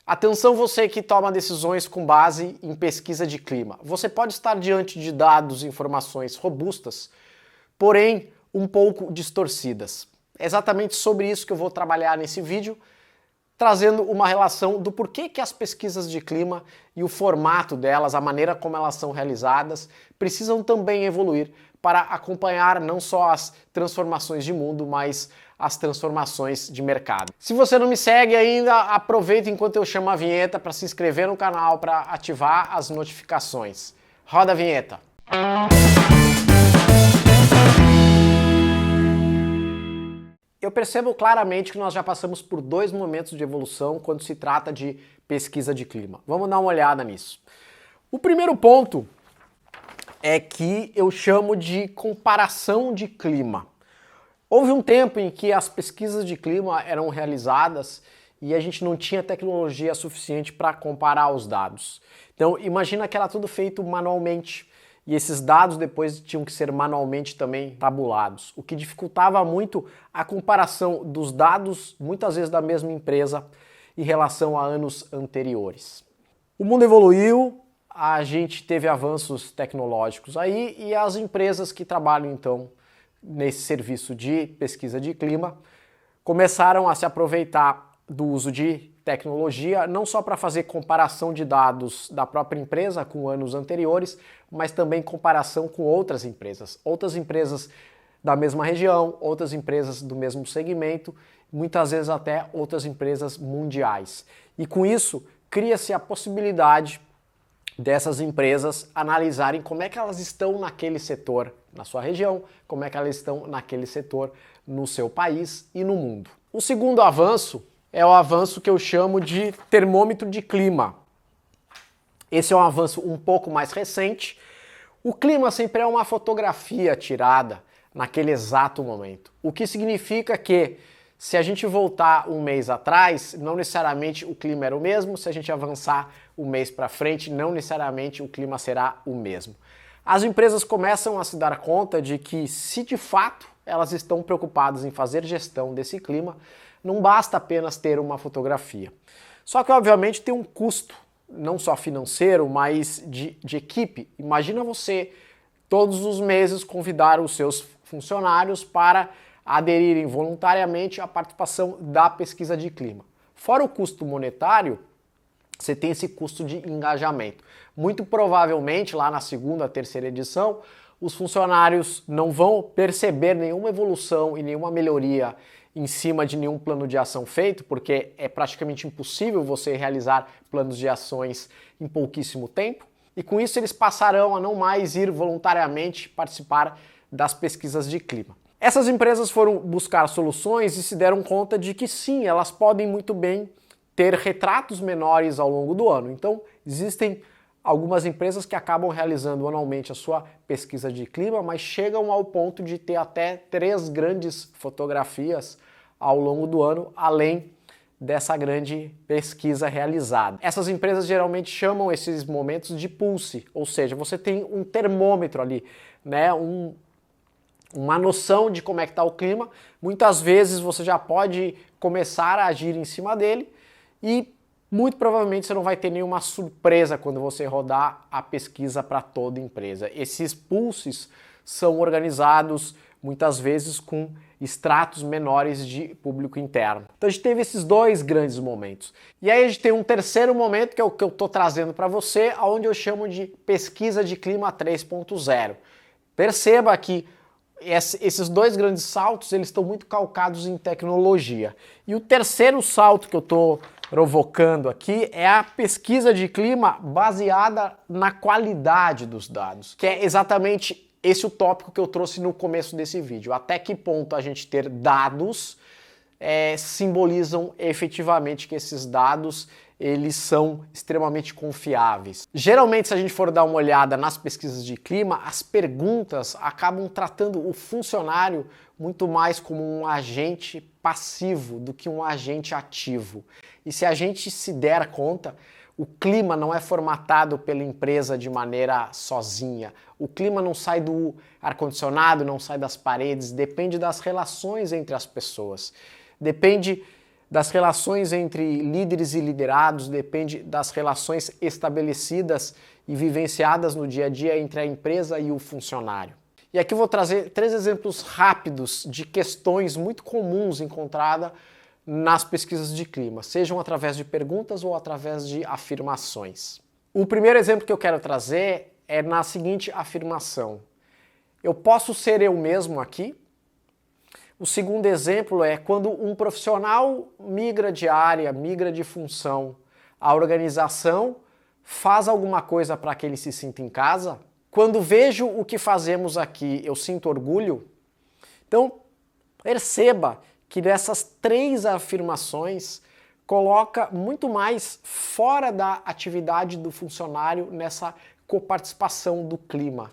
Atenção você que toma decisões com base em pesquisa de clima. Você pode estar diante de dados e informações robustas, porém um pouco distorcidas. É exatamente sobre isso que eu vou trabalhar nesse vídeo, trazendo uma relação do porquê que as pesquisas de clima e o formato delas, a maneira como elas são realizadas, precisam também evoluir para acompanhar não só as transformações de mundo, mas as transformações de mercado. Se você não me segue ainda, aproveita enquanto eu chamo a vinheta para se inscrever no canal, para ativar as notificações. Roda a vinheta! Eu percebo claramente que nós já passamos por dois momentos de evolução quando se trata de pesquisa de clima. Vamos dar uma olhada nisso. O primeiro ponto é que eu chamo de comparação de clima. Houve um tempo em que as pesquisas de clima eram realizadas e a gente não tinha tecnologia suficiente para comparar os dados. Então imagina que era tudo feito manualmente. E esses dados depois tinham que ser manualmente também tabulados, o que dificultava muito a comparação dos dados, muitas vezes da mesma empresa, em relação a anos anteriores. O mundo evoluiu, a gente teve avanços tecnológicos aí e as empresas que trabalham então nesse serviço de pesquisa de clima começaram a se aproveitar do uso de tecnologia, não só para fazer comparação de dados da própria empresa com anos anteriores, mas também comparação com outras empresas da mesma região, outras empresas do mesmo segmento, muitas vezes até outras empresas mundiais. E com isso, cria-se a possibilidade dessas empresas analisarem como é que elas estão naquele setor na sua região, como é que elas estão naquele setor no seu país e no mundo. O segundo avanço é o avanço que eu chamo de termômetro de clima. Esse é um avanço um pouco mais recente. O clima sempre é uma fotografia tirada naquele exato momento. O que significa que, se a gente voltar um mês atrás, não necessariamente o clima era o mesmo, se a gente avançar um mês para frente, não necessariamente o clima será o mesmo. As empresas começam a se dar conta de que, se de fato elas estão preocupadas em fazer gestão desse clima, não basta apenas ter uma fotografia. Só que, obviamente, tem um custo, não só financeiro, mas de equipe. Imagina você, todos os meses, convidar os seus funcionários para aderirem voluntariamente à participação da pesquisa de clima. Fora o custo monetário, você tem esse custo de engajamento. Muito provavelmente, lá na segunda, terceira edição, os funcionários não vão perceber nenhuma evolução e nenhuma melhoria em cima de nenhum plano de ação feito, porque é praticamente impossível você realizar planos de ações em pouquíssimo tempo, e com isso eles passarão a não mais ir voluntariamente participar das pesquisas de clima. Essas empresas foram buscar soluções e se deram conta de que sim, elas podem muito bem ter retratos menores ao longo do ano. Então, existem algumas empresas que acabam realizando anualmente a sua pesquisa de clima, mas chegam ao ponto de ter até 3 grandes fotografias ao longo do ano, além dessa grande pesquisa realizada. Essas empresas geralmente chamam esses momentos de pulse, ou seja, você tem um termômetro ali, né, uma noção de como é que está o clima. Muitas vezes você já pode começar a agir em cima dele e muito provavelmente você não vai ter nenhuma surpresa quando você rodar a pesquisa para toda a empresa. Esses pulses são organizados muitas vezes com estratos menores de público interno. Então a gente teve esses dois grandes momentos. E aí a gente tem um terceiro momento, que é o que eu estou trazendo para você, onde eu chamo de pesquisa de clima 3.0. Perceba que esses dois grandes saltos, eles estão muito calcados em tecnologia. E o terceiro salto que eu estou provocando aqui é a pesquisa de clima baseada na qualidade dos dados, que é exatamente esse o tópico que eu trouxe no começo desse vídeo. Até que ponto a gente ter dados simbolizam efetivamente que esses dados eles são extremamente confiáveis. Geralmente, se a gente for dar uma olhada nas pesquisas de clima, as perguntas acabam tratando o funcionário muito mais como um agente passivo do que um agente ativo. E se a gente se der conta, o clima não é formatado pela empresa de maneira sozinha. O clima não sai do ar-condicionado, não sai das paredes, depende das relações entre as pessoas. Depende das relações entre líderes e liderados, depende das relações estabelecidas e vivenciadas no dia a dia entre a empresa e o funcionário. E aqui eu vou trazer 3 exemplos rápidos de questões muito comuns encontradas nas pesquisas de clima, sejam através de perguntas ou através de afirmações. O primeiro exemplo que eu quero trazer é na seguinte afirmação: eu posso ser eu mesmo aqui? O segundo exemplo é quando um profissional migra de área, migra de função, a organização faz alguma coisa para que ele se sinta em casa? Quando vejo o que fazemos aqui, eu sinto orgulho? Então, perceba que dessas 3 afirmações coloca muito mais fora da atividade do funcionário nessa coparticipação do clima.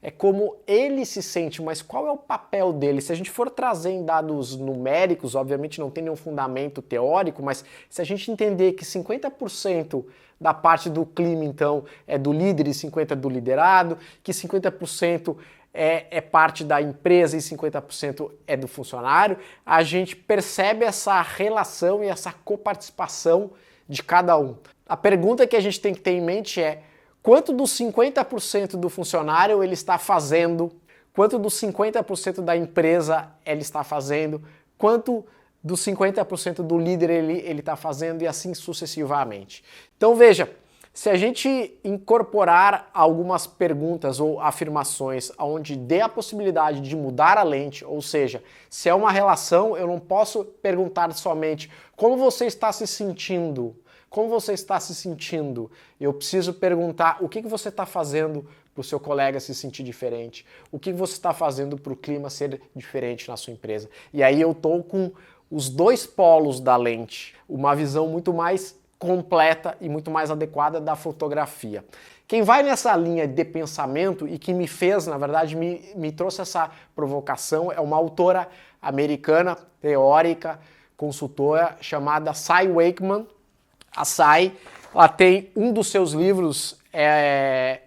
É como ele se sente, mas qual é o papel dele? Se a gente for trazer em dados numéricos, obviamente não tem nenhum fundamento teórico, mas se a gente entender que 50% da parte do clima, então, é do líder e 50% do liderado, que 50% é parte da empresa e 50% é do funcionário, a gente percebe essa relação e essa coparticipação de cada um. A pergunta que a gente tem que ter em mente é: quanto dos 50% do funcionário ele está fazendo? Quanto dos 50% da empresa ele está fazendo? Quanto dos 50% do líder ele está fazendo? E assim sucessivamente. Então veja, se a gente incorporar algumas perguntas ou afirmações onde dê a possibilidade de mudar a lente, ou seja, se é uma relação, eu não posso perguntar somente como você está se sentindo. Como você está se sentindo? Eu preciso perguntar o que você está fazendo para o seu colega se sentir diferente, o que você está fazendo para o clima ser diferente na sua empresa. E aí eu estou com os 2 polos da lente, uma visão muito mais completa e muito mais adequada da fotografia. Quem vai nessa linha de pensamento e que me fez, na verdade, me trouxe essa provocação é uma autora americana, teórica, consultora, chamada Cy Wakeman. A Cy, ela tem um dos seus livros, é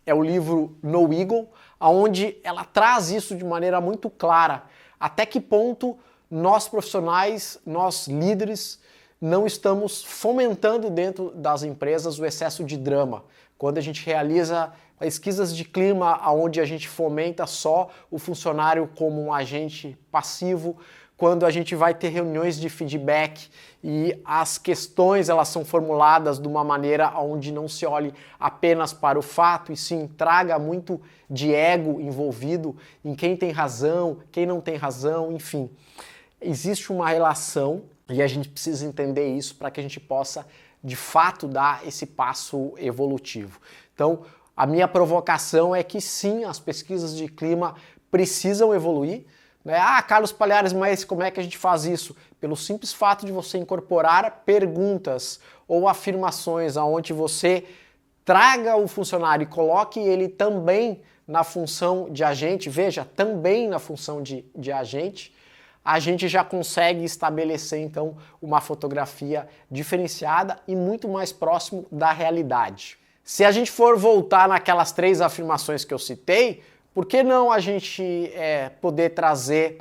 o livro No Ego, onde ela traz isso de maneira muito clara. Até que ponto nós profissionais, nós líderes, não estamos fomentando dentro das empresas o excesso de drama. Quando a gente realiza pesquisas de clima onde a gente fomenta só o funcionário como um agente passivo, quando a gente vai ter reuniões de feedback e as questões elas são formuladas de uma maneira onde não se olhe apenas para o fato e sim traga muito de ego envolvido em quem tem razão, quem não tem razão, enfim. Existe uma relação e a gente precisa entender isso para que a gente possa de fato dar esse passo evolutivo. Então, a minha provocação é que sim, as pesquisas de clima precisam evoluir. Carlos Palhares, mas como é que a gente faz isso? Pelo simples fato de você incorporar perguntas ou afirmações aonde você traga o funcionário e coloque ele também na função de agente, veja, também na função de agente, a gente já consegue estabelecer então uma fotografia diferenciada e muito mais próximo da realidade. Se a gente for voltar naquelas 3 afirmações que eu citei, por que não a gente poder trazer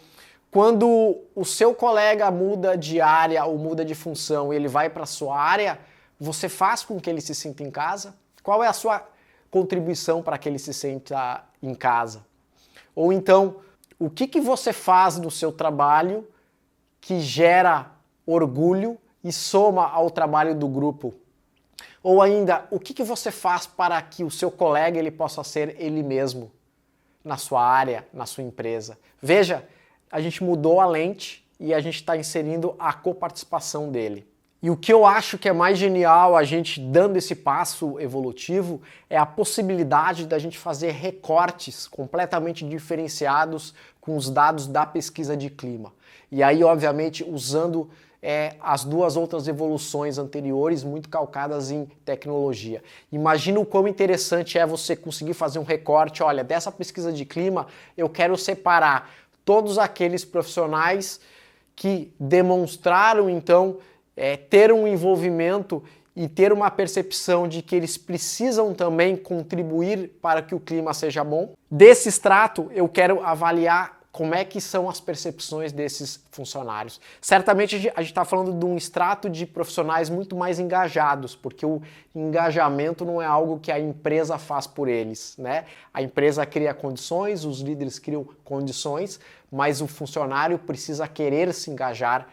quando o seu colega muda de área ou muda de função e ele vai para a sua área, você faz com que ele se sinta em casa? Qual é a sua contribuição para que ele se sinta em casa? Ou então, o que você faz no seu trabalho que gera orgulho e soma ao trabalho do grupo? Ou ainda, o que você faz para que o seu colega ele possa ser ele mesmo? Na sua área, na sua empresa. Veja, a gente mudou a lente e a gente está inserindo a coparticipação dele. E o que eu acho que é mais genial a gente dando esse passo evolutivo é a possibilidade da gente fazer recortes completamente diferenciados com os dados da pesquisa de clima. E aí, obviamente, usando as 2 outras evoluções anteriores muito calcadas em tecnologia. Imagina o quão interessante é você conseguir fazer um recorte, olha, dessa pesquisa de clima eu quero separar todos aqueles profissionais que demonstraram então ter um envolvimento e ter uma percepção de que eles precisam também contribuir para que o clima seja bom. Desse extrato eu quero avaliar como é que são as percepções desses funcionários. Certamente a gente está falando de um extrato de profissionais muito mais engajados, porque o engajamento não é algo que a empresa faz por eles, né? A empresa cria condições, os líderes criam condições, mas o funcionário precisa querer se engajar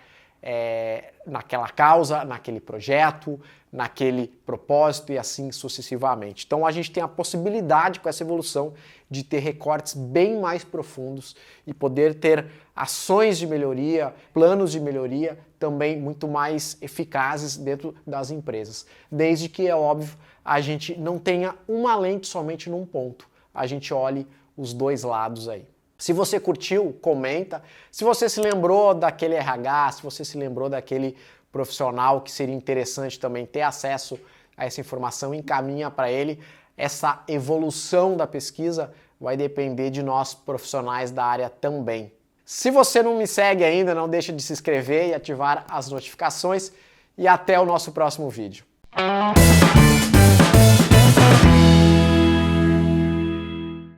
naquela causa, naquele projeto, naquele propósito e assim sucessivamente. Então a gente tem a possibilidade com essa evolução de ter recortes bem mais profundos e poder ter ações de melhoria, planos de melhoria também muito mais eficazes dentro das empresas. Desde que, é óbvio, a gente não tenha uma lente somente num ponto, a gente olhe os dois lados aí. Se você curtiu, comenta. Se você se lembrou daquele RH, se você se lembrou daquele profissional que seria interessante também ter acesso a essa informação, encaminha para ele. Essa evolução da pesquisa vai depender de nós profissionais da área também. Se você não me segue ainda, não deixa de se inscrever e ativar as notificações. E até o nosso próximo vídeo.